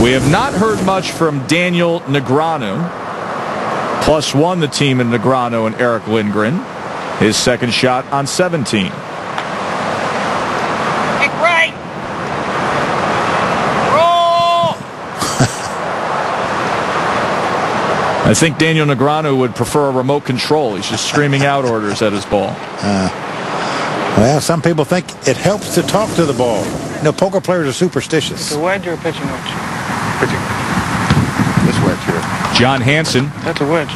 We have not heard much from Daniel Negreanu. +1 the team in Negreanu and Eric Lindgren. His second shot on 17. I think Daniel Negreanu would prefer a remote control. He's just screaming out orders at his ball. Well, some people think it helps to talk to the ball. You know, poker players are superstitious. It's a wedge or a pitching wedge? Pitching. This wedge here. John Hansen. That's a wedge.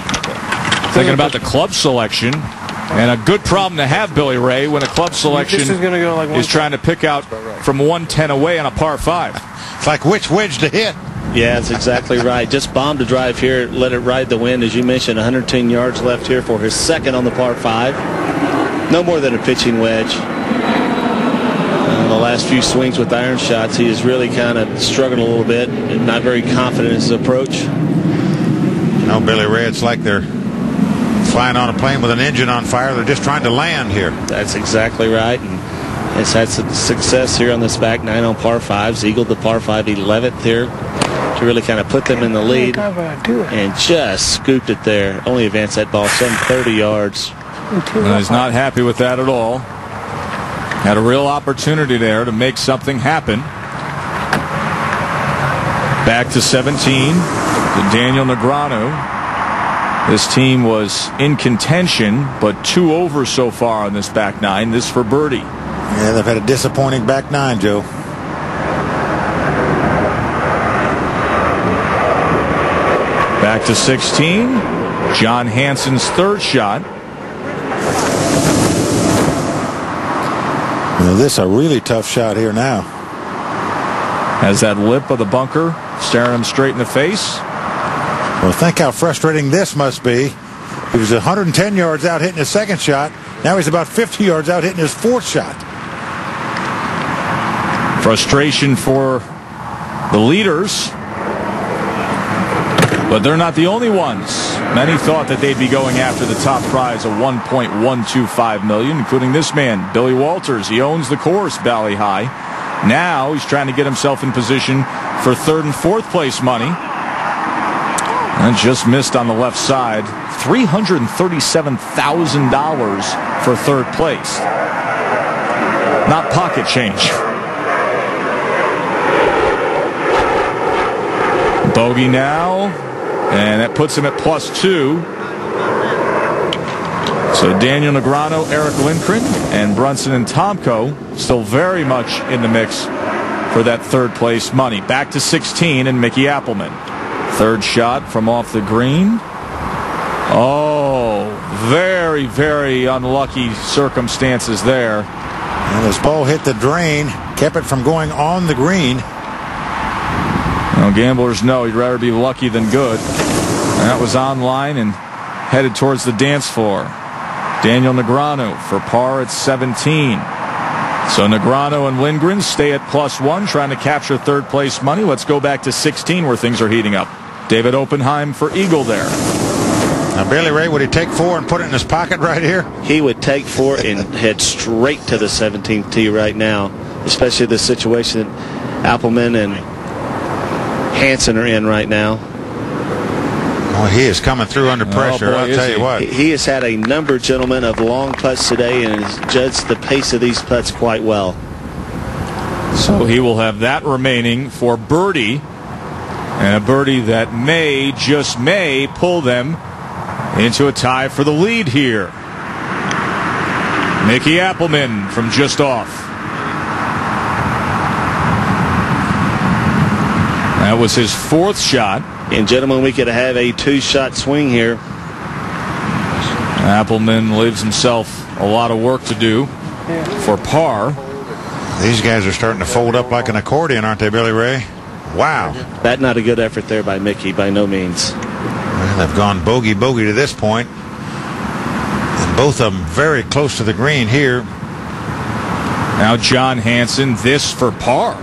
Thinking about the club selection. And a good problem to have, Billy Ray, when a club selection is trying to pick out from 110 away on a par 5. It's like which wedge to hit. Yeah, that's exactly right. Just bombed a drive here, let it ride the wind. As you mentioned, 110 yards left here for his second on the par 5. No more than a pitching wedge. The last few swings with iron shots, he is really kind of struggling a little bit and not very confident in his approach. No, Billy Ray, it's like they're flying on a plane with an engine on fire. They're just trying to land here. That's exactly right. And has had some success here on this back 9 on par 5s. Eagled the par 5 11th here to really kind of put them in the lead. And just scooped it there. Only advanced that ball some 30 yards. Well, he's not happy with that at all. Had a real opportunity there to make something happen. Back to 17 to Daniel Negreanu. This team was in contention, but 2 over so far on this back 9. This for birdie. Yeah, they've had a disappointing back 9, Joe. Back to 16. John Hansen's third shot. Well, this is a really tough shot here now. Has that lip of the bunker staring him straight in the face. Well, think how frustrating this must be. He was 110 yards out hitting his second shot. Now he's about 50 yards out hitting his fourth shot. Frustration for the leaders. But they're not the only ones. Many thought that they'd be going after the top prize of $1.125 million, including this man, Billy Walters. He owns the course, Bally High. Now he's trying to get himself in position for third and fourth place money. And just missed on the left side. $337,000 for third place. Not pocket change. Bogey now. And that puts him at +2. So Daniel Negreanu, Eric Lindgren, and Brunson and Tomko still very much in the mix for that third place money. Back to 16 and Mickey Appleman. Third shot from off the green. Oh, very, very unlucky circumstances there. And this ball hit the drain, kept it from going on the green. Well, gamblers know you'd rather be lucky than good. And that was on line and headed towards the dance floor. Daniel Negreanu for par at 17. So Negreanu and Lindgren stay at +1, trying to capture third place money. Let's go back to 16 where things are heating up. David Oppenheim for Eagle there. Now, Billy Ray, would he take 4 and put it in his pocket right here? He would take 4 and head straight to the 17th tee right now, especially the situation that Appleman and Hansen are in right now. Well, he is coming through under pressure. Boy, I'll tell you what. He has had a number, gentlemen, of long putts today and has judged the pace of these putts quite well. So he will have that remaining for birdie. And a birdie that may, just may, pull them into a tie for the lead here. Mickey Appleman from just off. That was his fourth shot. And gentlemen, we could have a 2-shot swing here. Appleman leaves himself a lot of work to do for par. These guys are starting to fold up like an accordion, aren't they, Billy Ray? Wow. That's not a good effort there by Mickey, by no means. Well, they've gone bogey-bogey to this point. And both of them very close to the green here. Now John Hansen, this for par.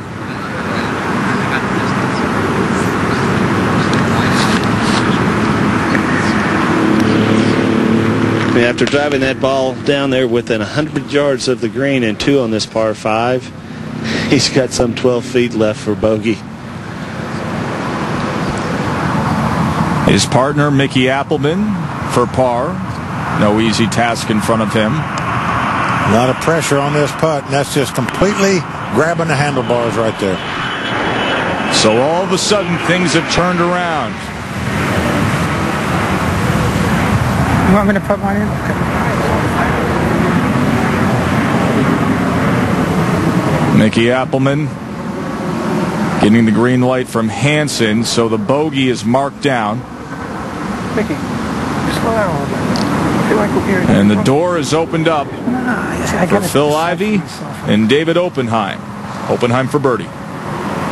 After driving that ball down there within 100 yards of the green and 2 on this par 5, he's got some 12 feet left for bogey. His partner, Mickey Appleman, for par. No easy task in front of him. A lot of pressure on this putt, and that's just completely grabbing the handlebars right there. So all of a sudden, things have turned around. You want me to put mine in? Okay. Mickey Appleman getting the green light from Hansen, so the bogey is marked down. Mickey, slow down a little bit. I feel like we're here. And the door is opened up for Phil Ivey and David Oppenheim. Oppenheim for birdie.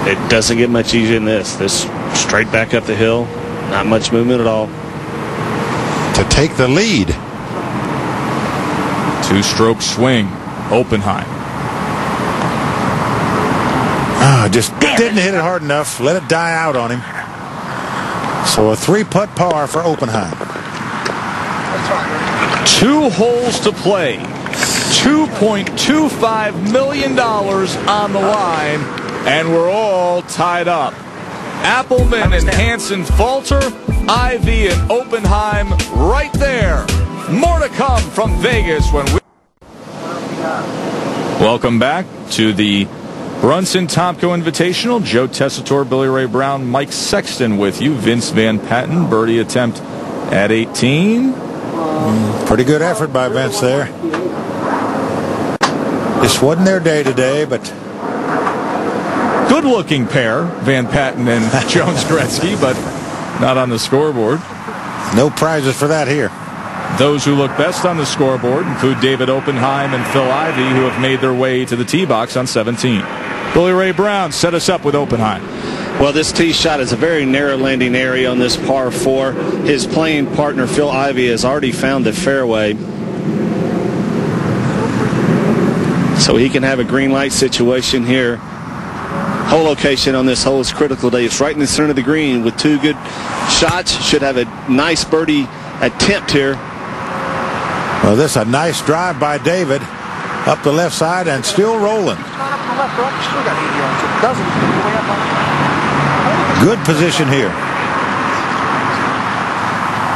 It doesn't get much easier than this. This straight back up the hill. Not much movement at all. To take the lead. Two-stroke swing. Oppenheim. Just didn't hit it hard enough. Let it die out on him. So a 3-putt par for Oppenheim. 2 holes to play. $2.25 million on the line, and we're all tied up. Appleman and Hansen falter. Ivey and Oppenheim right there. More to come from Vegas when we... Welcome back to the Brunson-Tomko Invitational. Joe Tessitore, Billy Ray Brown, Mike Sexton with you. Vince Van Patten, birdie attempt at 18. Pretty good effort by Vince there. This wasn't their day today, but... Good-looking pair, Van Patten and Jones-Gretzky, but not on the scoreboard. No prizes for that here. Those who look best on the scoreboard include David Oppenheim and Phil Ivey, who have made their way to the tee box on 17. Billy Ray Brown set us up with Oppenheim. Well, this tee shot is a very narrow landing area on this par 4. His playing partner, Phil Ivey, has already found the fairway. So he can have a green light situation here. Hole location on this hole is critical today. It's right in the center of the green with 2 good shots. Should have a nice birdie attempt here. Well, this is a nice drive by David up the left side and still rolling. Good position here.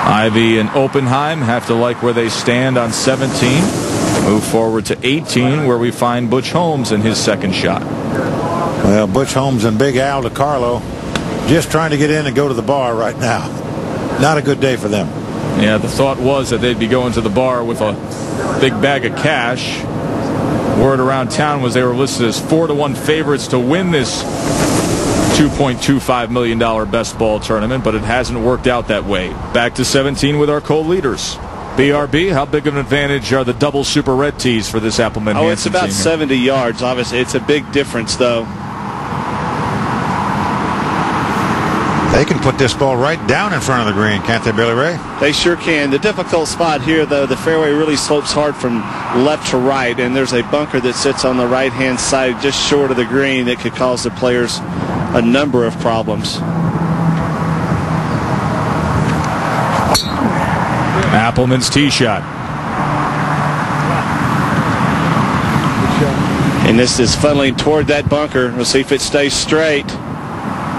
Ivey and Oppenheim have to like where they stand on 17. Move forward to 18, where we find Butch Holmes in his second shot. Well, Butch Holmes and Big Al DiCarlo just trying to get in and go to the bar right now. Not a good day for them. Yeah, the thought was that they'd be going to the bar with a big bag of cash. Word around town was they were listed as 4-1 favorites to win this $2.25 million best ball tournament, but it hasn't worked out that way. Back to 17 with our co-leaders. BRB, how big of an advantage are the double super red tees for this Appleman Hansen? It's about 70 yards. Obviously, it's a big difference, though. They can put this ball right down in front of the green, can't they, Billy Ray? They sure can. The difficult spot here, though, the fairway really slopes hard from left to right, and there's a bunker that sits on the right-hand side just short of the green that could cause the players a number of problems. Appleman's tee shot. And this is funneling toward that bunker. We'll see if it stays straight.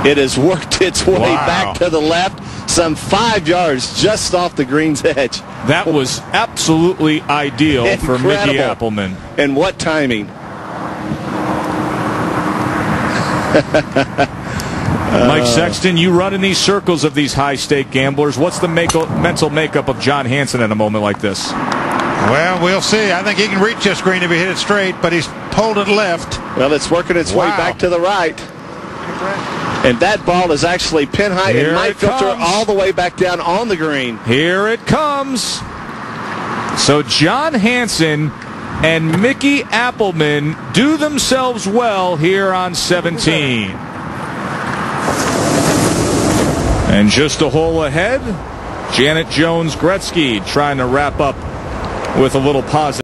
It has worked its way back to the left, some 5 yards just off the green's edge. That was absolutely ideal for Mickey Appleman. And what timing. Mike Sexton, you run in these circles of these high-stake gamblers. What's the mental makeup of John Hansen in a moment like this? Well, we'll see. I think he can reach this green if he hit it straight, but he's pulled it left. Well, it's working its way back to the right. And that ball is actually pin high and might filter all the way back down on the green. Here it comes. So John Hansen and Mickey Appleman do themselves well here on 17. And just a hole ahead, Janet Jones-Gretzky trying to wrap up with a little positive.